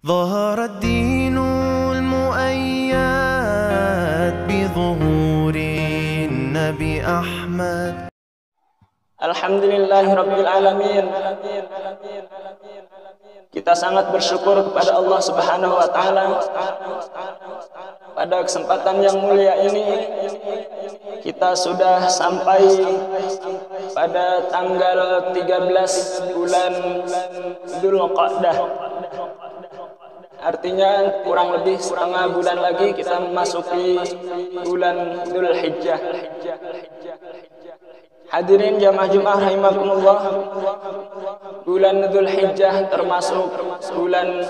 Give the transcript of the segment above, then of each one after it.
ظهر الدين المؤيد بظهور النبي أحمد. Alhamdulillahirabbil alamin. Kita sangat bersyukur kepada Allah Subhanahu wa taala. Pada kesempatan yang mulia ini kita sudah sampai pada tanggal 13 bulan Dzulqa'dah. Artinya kurang lebih setengah bulan lagi kita memasuki bulan Dzulhijjah. Hadirin jamaah Jumat rahimakumullah, bulan Dzulhijjah termasuk bulan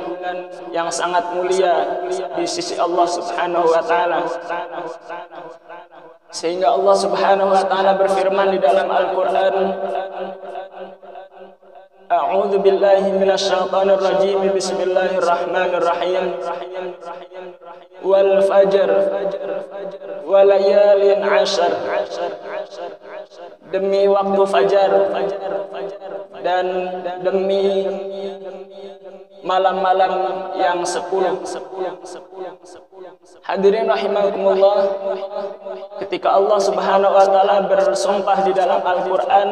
yang sangat mulia di sisi Allah Subhanahu wa taala. Sehingga Allah Subhanahu wa taala berfirman di dalam Al-Qur'an, A'udzu billahi minasyaitonir rajim. Bismillahirrahmanirrahim. Wal fajr wa layalin 'ashr. Demi waktu fajar dan demi malam-malam yang 10. Hadirin rahimakumullah, ketika Allah Subhanahu wa taala bersumpah di dalam Al-Qur'an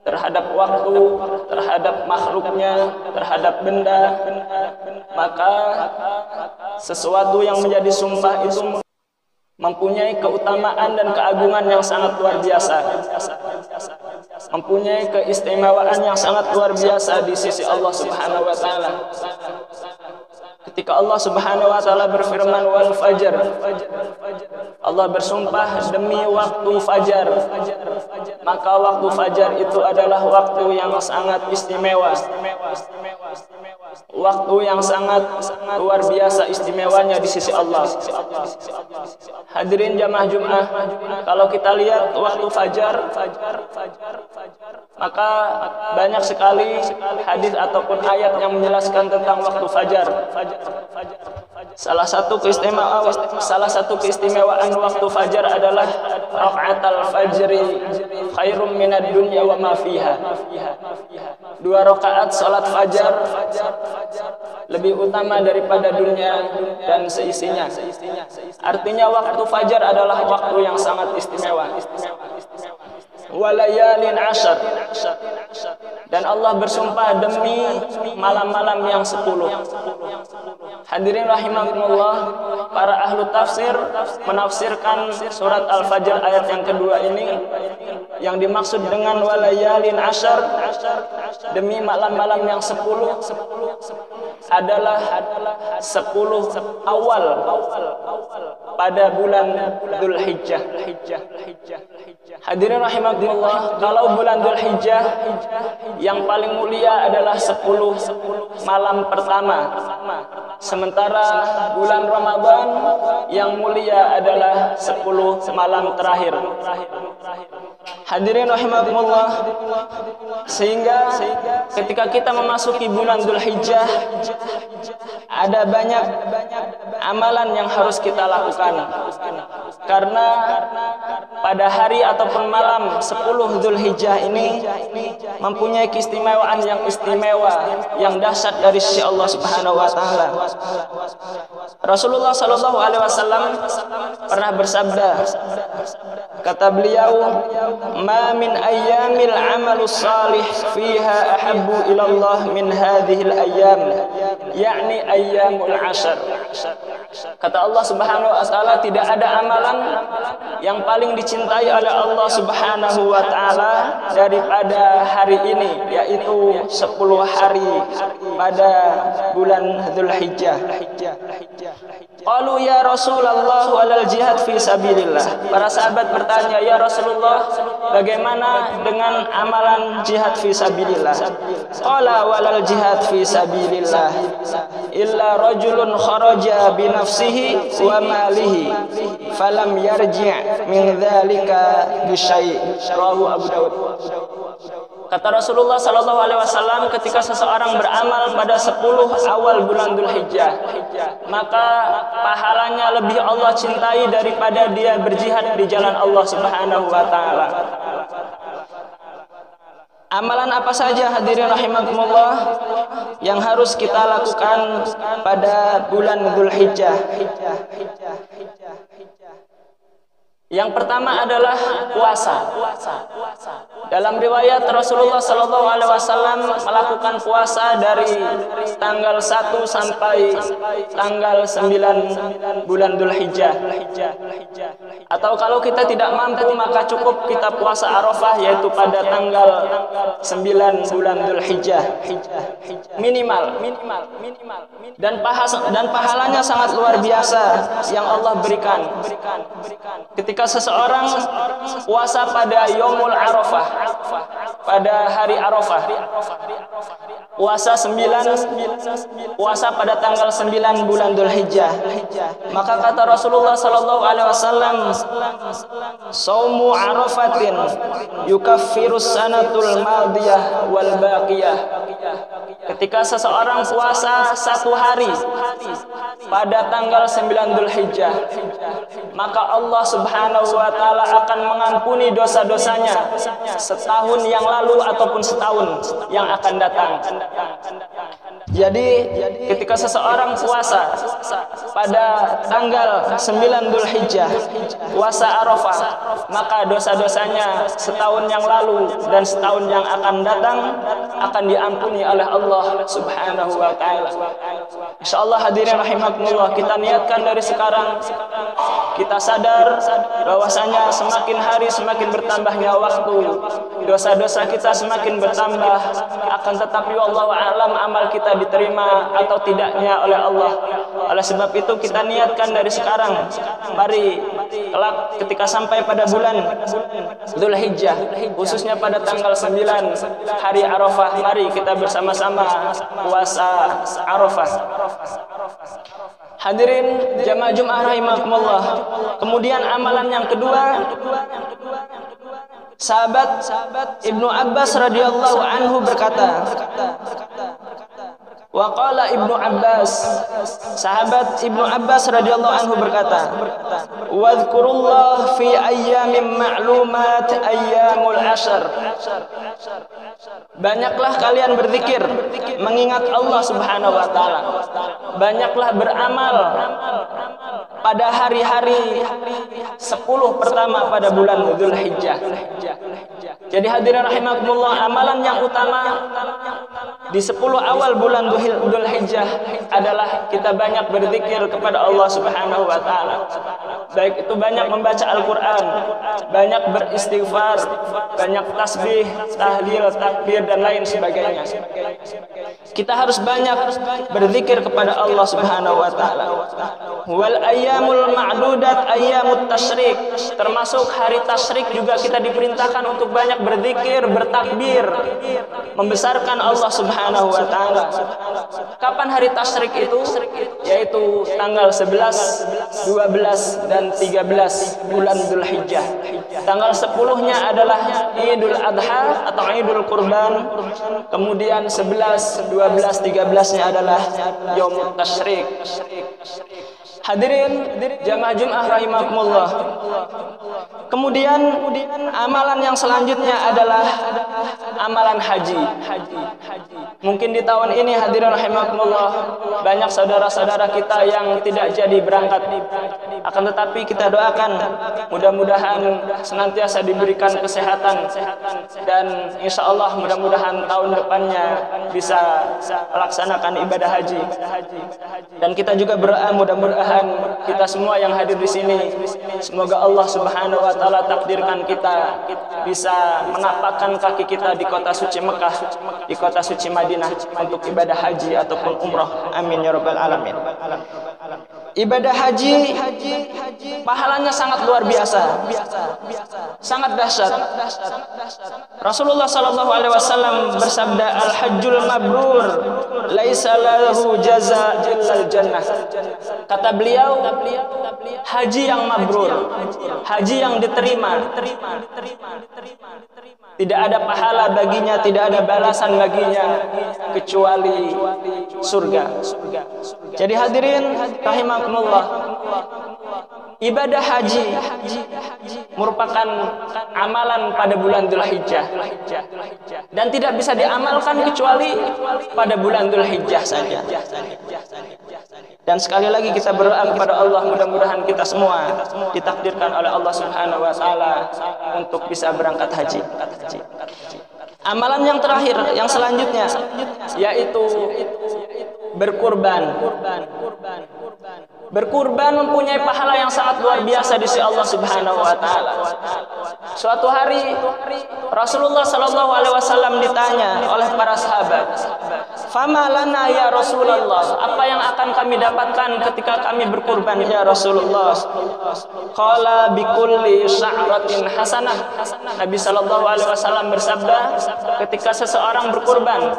terhadap waktu, terhadap makhluknya, terhadap benda, maka sesuatu yang menjadi sumpah itu mempunyai keutamaan dan keagungan yang sangat luar biasa, mempunyai keistimewaan yang sangat luar biasa di sisi Allah Subhanahu wa taala. Ketika Allah Subhanahu wa taala berfirman wal fajr, Allah bersumpah demi waktu fajar, maka waktu fajar itu adalah waktu yang sangat istimewa, waktu yang sangat luar biasa istimewanya di sisi Allah. Hadirin jamaah Jumat, kalau kita lihat waktu fajar, maka banyak sekali hadis ataupun ayat yang menjelaskan tentang waktu fajar. Salah satu keistimewaan waktu fajar adalah rakaatul fajri khairum minad dunya wa ma fiha. 2 rakaat salat fajar lebih utama daripada dunia dan seisinya. Artinya waktu fajar adalah waktu yang sangat istimewa. Walayalin 'ashr, dan Allah bersumpah demi malam-malam yang 10. Hadirin rahimakumullah, para ahlu tafsir menafsirkan surat Al-Fajr ayat yang kedua ini, yang dimaksud dengan walayalin 'ashr, demi malam-malam yang 10, adalah 10 awal pada bulan Dzulhijjah. Hadirin rahimakumullah, kalau bulan Dzulhijjah yang paling mulia adalah 10 malam pertama, sementara bulan Ramadan yang mulia adalah 10 malam terakhir. Hadirin rahimakumullah, sehingga ketika kita memasuki bulan Dzulhijjah ada banyak amalan yang harus kita lakukan, karena pada hari ataupun malam 10 Dzulhijjah ini mempunyai keistimewaan yang istimewa, yang dahsyat dari sisi Allah Subhanahu wa taala. Rasulullah sallallahu alaihi wasallam pernah bersabda, kata beliau, "Ma min ayyamil 'amalus salih fiha ahabbu ila Allah min hadhil ayyam, yakni ayyamul 'ashr." Kata Allah Subhanahu wa taala, tidak ada amalan yang paling dicintai oleh Allah Subhanahu wa taala daripada hari ini, yaitu 10 hari pada bulan Dzulhijjah. Qalu ya Rasulullah walal jihad fi sabilillah. Para sahabat bertanya, ya Rasulullah, bagaimana dengan amalan jihad fi sabilillah? Qala walal jihad fi sabilillah illa rajulun kharaja bi nafsihi wa malihi falam yarji' min dzalika bi syai'. Rawahu Abu Daud. Kata Rasulullah sallallahu alaihi wasallam, ketika seseorang beramal pada 10 awal bulan Dzulhijjah, maka pahalanya lebih Allah cintai daripada dia berjihad di jalan Allah Subhanahu wa taala. Amalan apa saja hadirin rahimakumullah yang harus kita lakukan pada bulan Dzulhijjah? Yang pertama adalah puasa. Dalam riwayat Rasulullah SAW melakukan puasa dari tanggal 1 sampai tanggal 9 bulan Dzulhijjah. Atau kalau kita tidak mampu maka cukup kita puasa Arafah, yaitu pada tanggal 9 bulan Dzulhijjah. Minimal. Dan pahalanya sangat luar biasa yang Allah berikan. Ketika seseorang puasa pada Yaumul Arafah, pada hari Arafah, puasa pada tanggal 9 bulan Dzulhijjah, maka kata Rasulullah SAW, "Shaumu Arafatin yukaffirus sanatul madiyah wal baqiyah." Ketika seseorang puasa satu hari pada tanggal 9 Dzulhijjah, maka Allah Subhanahu wa taala akan mengampuni dosa-dosanya setahun yang lalu ataupun setahun yang akan datang. Jadi ketika seseorang puasa pada tanggal 9 Dzulhijjah, puasa Arafah, maka dosa-dosanya setahun yang lalu dan setahun yang akan datang akan diampuni oleh Allah Subhanahu wa taala. Insyaallah hadirin rahimakumullah, kita niatkan dari sekarang. Kita sadar bahwasanya semakin hari semakin bertambahnya waktu, dosa-dosa kita semakin bertambah, akan tetapi wallahu a'lam amal kita diterima atau tidaknya oleh Allah. Oleh sebab itu kita niatkan dari sekarang, mari kelak ketika sampai pada bulan Dzulhijjah, khususnya pada tanggal 9 hari Arafah, mari kita bersama-sama puasa Arafah. Hadirin jamaah Jumat rahimakumullah. Kemudian amalan yang kedua, sahabat Ibnu Abbas radhiyallahu anhu berkata, wa qala Ibnu Abbas, sahabat Ibnu Abbas radhiyallahu anhu berkata, wadhkurullah fi ayyamin ma'lumat ayyamul ashr. Banyaklah kalian berzikir, mengingat Allah Subhanahu wa taala. Banyaklah beramal pada hari-hari 10 pertama pada bulan Dzulhijjah. Jadi hadirin rahimakumullah, amalan yang utama di 10 awal bulan Dzulhijjah adalah kita banyak berzikir kepada Allah Subhanahu wa taala. Baik itu banyak membaca Al-Qur'an, banyak beristighfar, banyak tasbih, tahlil, takbir dan lain sebagainya. Kita harus banyak berzikir kepada Allah Subhanahu wa taala. Wal ayyamul ma'dudat ayyamut tasyrik. Termasuk hari tasyrik juga kita diperintahkan untuk banyak berzikir, bertakbir, membesarkan Allah Subhanahu wa taala. Kapan hari tasyrik itu? Yaitu tanggal 11, 12 dan 13 bulan Dzulhijjah. Tanggal 10-nya adalah Idul Adha atau Idul Kurban. Kemudian 11, 12, 13-nya adalah Yaumut Tasyrik. Hadirin jamaah Jumat rahimakumullah. Kemudian amalan yang selanjutnya adalah amalan haji. Mungkin di tahun ini hadirin rahimakumullah banyak saudara-saudara kita yang tidak jadi berangkat. Akan tetapi kita doakan mudah-mudahan senantiasa diberikan kesehatan dan insya Allah mudah-mudahan tahun depannya bisa melaksanakan ibadah haji. Dan kita juga berdoa mudah-mudahan kita semua yang hadir di sini, semoga Allah Subhanahu wa taala takdirkan kita bisa menapakkan kaki kita di kota suci Mekah, di kota suci Madinah untuk ibadah haji ataupun umrah. Amin ya rabbal alamin. Ibadah haji pahalanya sangat luar biasa, sangat dahsyat. Rasulullah SAW bersabda, al-hajjul mabrur laisa lahu jaza illal jannah. Kata beliau, haji yang mabrur, haji yang diterima, tidak ada pahala baginya, tidak ada balasan baginya kecuali surga. Jadi hadirin rahimakumullah, ibadah haji merupakan amalan pada bulan Dzulhijjah dan tidak bisa diamalkan kecuali pada bulan Dzulhijjah saja. Dan sekali lagi kita berdoa kepada Allah, mudah-mudahan kita semua ditakdirkan oleh Allah Subhanahu wa taala untuk bisa berangkat haji. Amalan yang terakhir, yang selanjutnya, yaitu berkurban. Berkurban mempunyai pahala yang sangat luar biasa di sisi Allah Subhanahu wa taala. Suatu hari Rasulullah sallallahu alaihi wasallam ditanya oleh para sahabat, "Fama lana ya Rasulullah? Apa yang akan kami dapatkan ketika kami berkurban ya Rasulullah?" Qala bikulli sya'ratin hasanah. Nabi sallallahu alaihi wasallam bersabda, ketika seseorang berkurban,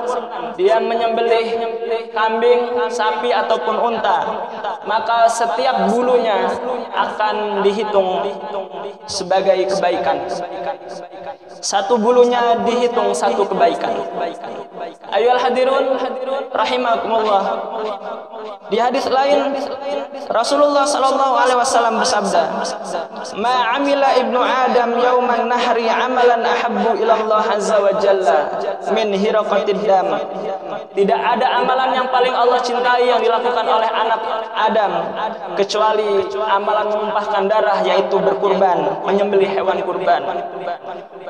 dia menyembelih kambing, sapi ataupun unta, maka setiap bulunya akan dihitung sebagai kebaikan. Satu bulunya dihitung satu kebaikan. Ayohal hadirun rahimakumullah. Di hadis lain Rasulullah sallallahu alaihi wasallam bersabda, "Ma 'amila ibnu Adam yauman nahri 'amalan ahabbu ila Allah azza wa jalla min hiraqatid dam." Tidak ada amalan yang paling Allah cintai yang dilakukan oleh anak Adam kecuali amalan menumpahkan darah, yaitu berkurban, menyembelih hewan kurban.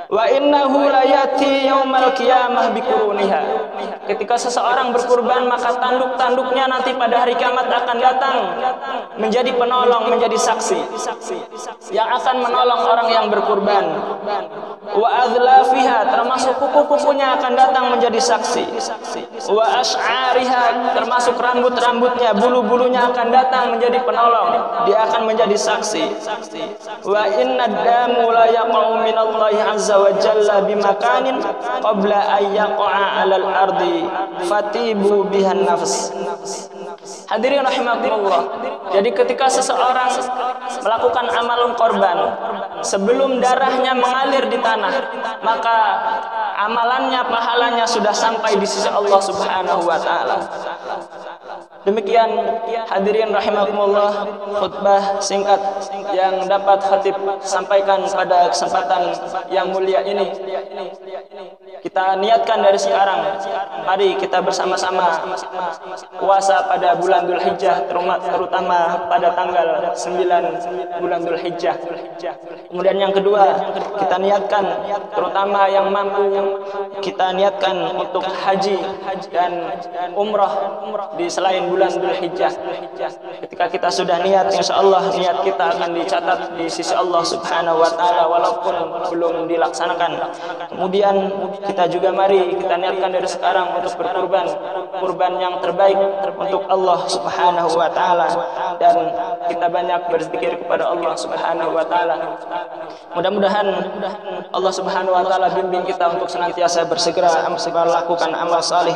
Wa innahu la yati yaumal qiyamah biquruniha. Ketika seseorang berkurban, maka tanduk-tanduknya nanti pada hari kiamat akan datang menjadi penolong, menjadi saksi yang akan menolong orang yang berkurban. Wa adlafiha, termasuk kuku-kukunya akan datang menjadi saksi. Wa ash'ariha, termasuk rambut-rambutnya, bulu-bulunya akan datang menjadi penolong, dia akan menjadi saksi. Wa inna damu la yaqa'u minallahi azza wa jalla bimakanin qabla an yaqa'a 'alal ardi fatibu bihan nafs. Hadirin rahimakumullah. Jadi ketika seseorang melakukan amalan korban, sebelum darahnya mengalir di tanah, maka amalannya, pahalanya sudah sampai di sisi Allah Subhanahu wa taala. Demikian hadirin rahimakumullah, khutbah singkat yang dapat khatib sampaikan pada kesempatan yang mulia ini. Kita niatkan dari sekarang, mari kita bersama-sama puasa pada bulan Dzulhijjah, terutama pada tanggal 9 bulan Dzulhijjah. Kemudian yang kedua, kita niatkan, terutama yang mampu, kita niatkan untuk haji dan umrah di selain bulan Dzulhijjah. Ketika kita sudah niat, insya Allah niat kita akan dicatat di sisi Allah Subhanahu wa taala walaupun belum dilaksanakan. Kemudian kita juga mari kita niatkan dari sekarang untuk berkurban, kurban yang terbaik untuk Allah Subhanahu wa taala, dan kita banyak berzikir kepada Allah Subhanahu wa taala. Mudah-mudahan Allah Subhanahu wa taala bimbing kita untuk senantiasa bersegera melakukan amal salih,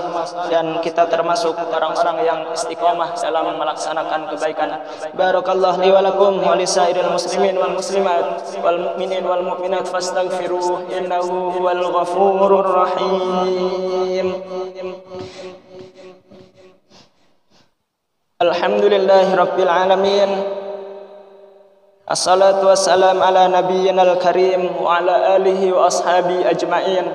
dan kita termasuk orang-orang yang istiqomah dalam melaksanakan kebaikan. Barakallahu li wa lakum wa lisairil muslimin wal muslimat wal mu'minin wal mu'minat fastaghfiruh innahu huwal ghafurur rahim. Alhamdulillahi rabbil alamin. Assalatu wassalam ala nabiyyinal karim wa ala alihi wa ashabi ajma'in.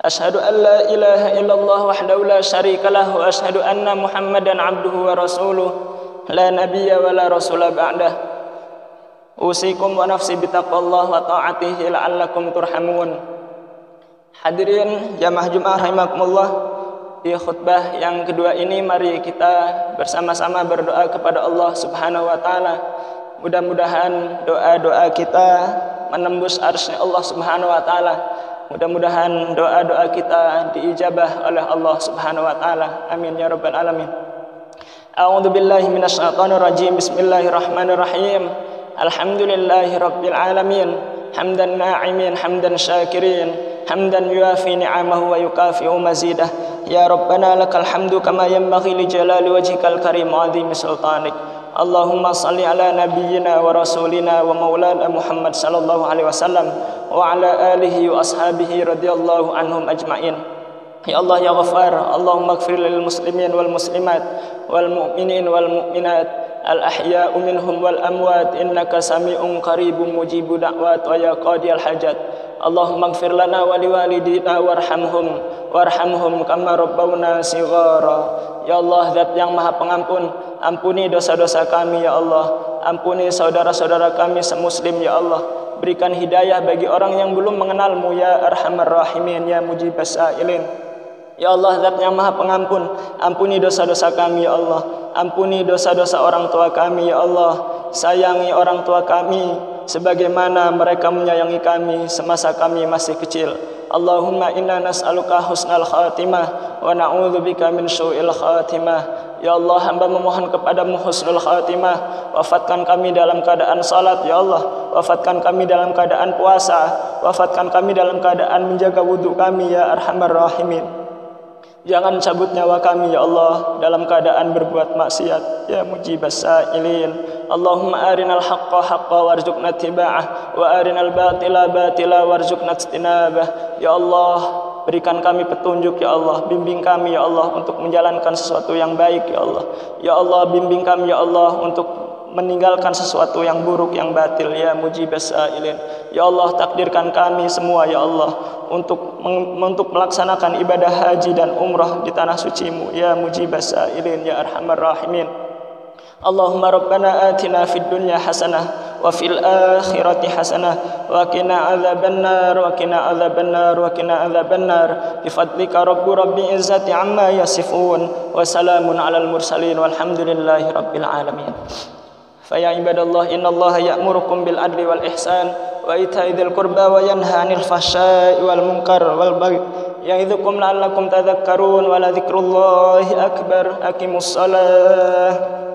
Asyhadu an la ilaha illallah wahdahu la syarika lah wa asyhadu anna Muhammadan abduhu wa rasuluh la nabiyya wa la rasula ba'dah. Usikum wa nafsi bitaqwallah wa ta'atihi la'allakum turhamun. Hadirin jamaah Jumat rahimakumullah, di khutbah yang kedua ini mari kita bersama-sama berdoa kepada Allah Subhanahu wa taala. Mudah-mudahan doa-doa kita menembus arsy-Nya Allah Subhanahu wa taala. Mudah-mudahan doa-doa kita diijabah oleh Allah Subhanahu wa taala. Amin ya rabbal alamin. A'udzu billahi minasyaitonir rajim. Bismillahirrahmanirrahim. Alhamdulillahi rabbil alamin. Hamdan na'imin, hamdan syakirin, hamdan yuafi ni'amahu wa yukafi'u mazidah. Ya Rabbana lakal hamdu kama yanbaghi li jalali wajhikal karim wa 'azimi sultanik. Allahumma salli ala nabiyyina wa rasulina wa maulana Muhammad sallallahu alaihi wasallam wa ala alihi wa ashabihi radhiyallahu anhum ajma'in. Ya Allah ya Ghaffar, Allahumma ighfir lil muslimin wal muslimat wal mu'minin wal mu'minat الأحياء منهم والأموات إنك سميع قريب مجيب دعوات ويا قاضي الحاجات اللهم اغفر لنا ولوالدينا warhamhum kama rabbawna shighara. Ya Allah, Zat yang Maha Pengampun, ampuni dosa-dosa kami ya Allah, ampuni saudara-saudara kami semuslim ya Allah, berikan hidayah bagi orang yang belum mengenalmu ya Arhamar Rahimin ya Mujibas Sa'ilin. Ya Allah, Zat yang Maha Pengampun, ampuni dosa-dosa kami ya Allah, ampuni dosa-dosa orang tua kami ya Allah, sayangi orang tua kami sebagaimana mereka menyayangi kami semasa kami masih kecil. Allahumma inna nas'aluka husnal khatimah wa na'udzubika min syu'il khatimah. Ya Allah, hamba memohon kepadamu husnul khatimah. Wafatkan kami dalam keadaan salat ya Allah, wafatkan kami dalam keadaan puasa, wafatkan kami dalam keadaan menjaga wudhu kami ya Arhamar Rahimin. Jangan cabut nyawa kami ya Allah dalam keadaan berbuat maksiat ya Mujibas Sa'ilin. Allahumma arinal haqqa haqqa warzuqna ittiba'ah wa arinal batila batila warzuqna ijtinabah. Ya Allah, berikan kami petunjuk ya Allah, bimbing kami ya Allah untuk menjalankan sesuatu yang baik ya Allah. Ya Allah, bimbing kami ya Allah untuk meninggalkan sesuatu yang buruk yang batil ya Mujibas Sa'ilin. Ya Allah, takdirkan kami semua ya Allah untuk melaksanakan ibadah haji dan umrah di tanah suci-Mu ya Mujibas Sa'ilin ya Arhamar Rahimin. Allahumma rabbana atina fid dunya hasanah wa fil akhirati hasanah wa qina adzabannar wa qina adzabannar wa qina adzabannar bi fadlika rabbi izzati amma yasifun wa salamun alal mursalin walhamdulillahi rabbil alamin. Fa ya ibadallah innallaha ya'murukum bil adli wal ihsan wa ita'i dzil qurba wa yanha 'anil fahsya'i wal munkar wal baghi ya'idzukum la'allakum tadhakkarun wa la dzikrullahi akbar. Aqimus shalah.